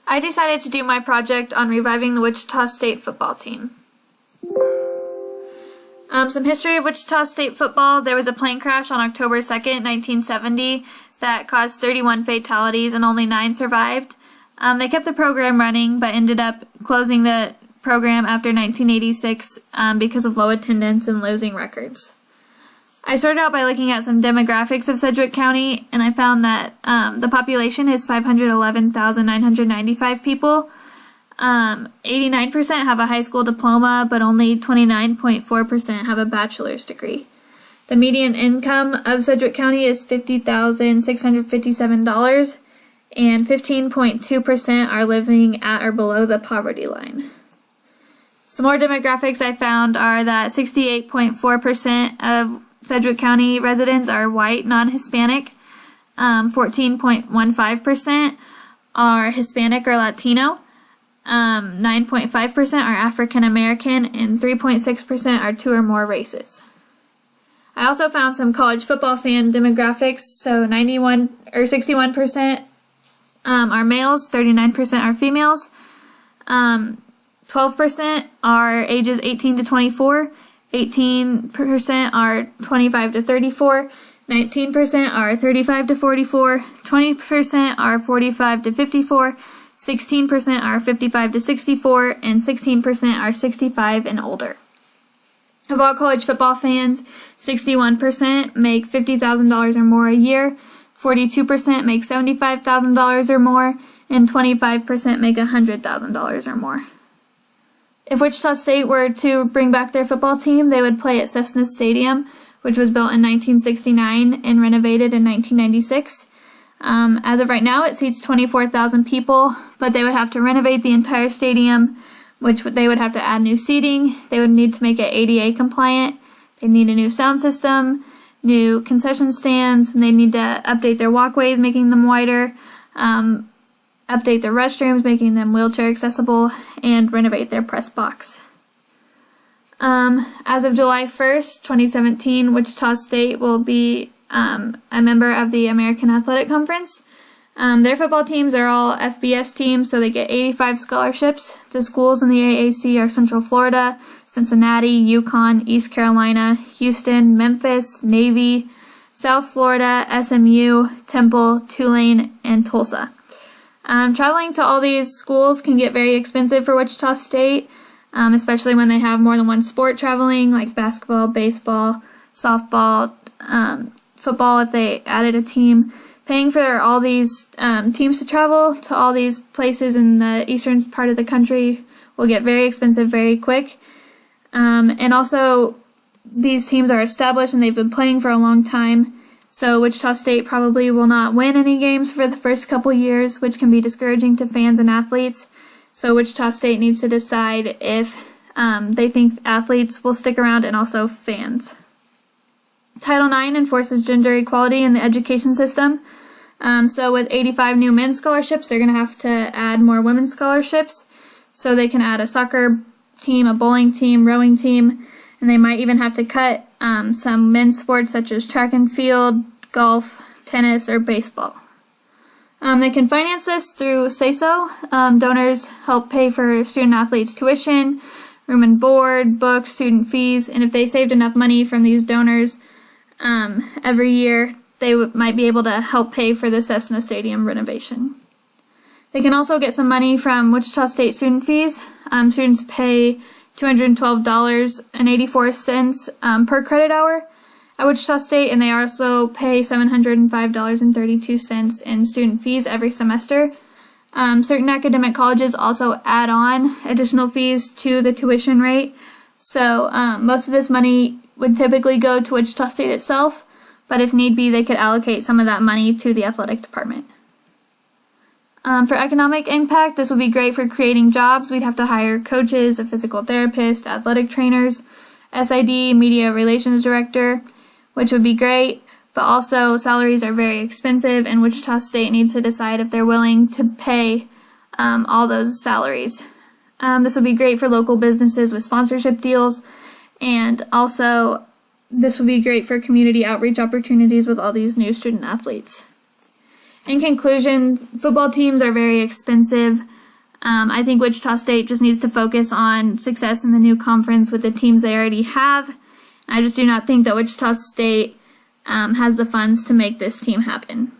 I decided to do my project on reviving the Wichita State football team. Some history of Wichita State football. There was a plane crash on October 2nd, 1970 that caused 31 fatalities and only 9 survived. They kept the program running but ended up closing the program after 1986 because of low attendance and losing records. I started out by looking at some demographics of Sedgwick County, and I found that the population is 511,995 people. 89% have a high school diploma, but only 29.4% have a bachelor's degree. The median income of Sedgwick County is $50,657, and 15.2% are living at or below the poverty line. Some more demographics I found are that 68.4% of Sedgwick County residents are white, non-Hispanic. 14.15% are Hispanic or Latino. 9.5% are African American, and 3.6% are 2 or more races. I also found some college football fan demographics. So 61% are males, 39% are females. 12% are ages 18 to 24. 18% are 25 to 34, 19% are 35 to 44, 20% are 45 to 54, 16% are 55 to 64, and 16% are 65 and older. Of all college football fans, 61% make $50,000 or more a year, 42% make $75,000 or more, and 25% make $100,000 or more. If Wichita State were to bring back their football team, they would play at Cessna Stadium, which was built in 1969 and renovated in 1996. As of right now, it seats 24,000 people, but they would have to renovate the entire stadium, which they would have to add new seating. They would need to make it ADA compliant. They need a new sound system, new concession stands, and they need to update their walkways, making them wider, update their restrooms, making them wheelchair accessible, and renovate their press box. As of July 1st, 2017, Wichita State will be a member of the American Athletic Conference. Their football teams are all FBS teams, so they get 85 scholarships. The schools in the AAC are Central Florida, Cincinnati, Yukon, East Carolina, Houston, Memphis, Navy, South Florida, SMU, Temple, Tulane, and Tulsa. Traveling to all these schools can get very expensive for Wichita State, especially when they have more than one sport traveling, like basketball, baseball, softball, football if they added a team. Paying for all these teams to travel to all these places in the eastern part of the country will get very expensive very quick. And also, these teams are established and they've been playing for a long time. So Wichita State probably will not win any games for the first couple years, which can be discouraging to fans and athletes. So Wichita State needs to decide if they think athletes will stick around and also fans. Title IX enforces gender equality in the education system. So with 85 new men's scholarships, they're going to have to add more women's scholarships. So they can add a soccer team, a bowling team, rowing team, and they might even have to cut some men's sports such as track and field, golf, tennis, or baseball. They can finance this through SASO. Donors help pay for student athletes' tuition, room and board, books, student fees, and if they saved enough money from these donors every year, they might be able to help pay for the Cessna Stadium renovation. They can also get some money from Wichita State student fees. Students pay $212.84 per credit hour at Wichita State, and they also pay $705.32 in student fees every semester. Certain academic colleges also add on additional fees to the tuition rate, so most of this money would typically go to Wichita State itself, but if need be, they could allocate some of that money to the athletic department. For economic impact, this would be great for creating jobs. We'd have to hire coaches, a physical therapist, athletic trainers, SID, media relations director, which would be great, but also salaries are very expensive, and Wichita State needs to decide if they're willing to pay all those salaries. This would be great for local businesses with sponsorship deals, and also this would be great for community outreach opportunities with all these new student athletes. In conclusion, football teams are very expensive. I think Wichita State just needs to focus on success in the new conference with the teams they already have. I just do not think that Wichita State has the funds to make this team happen.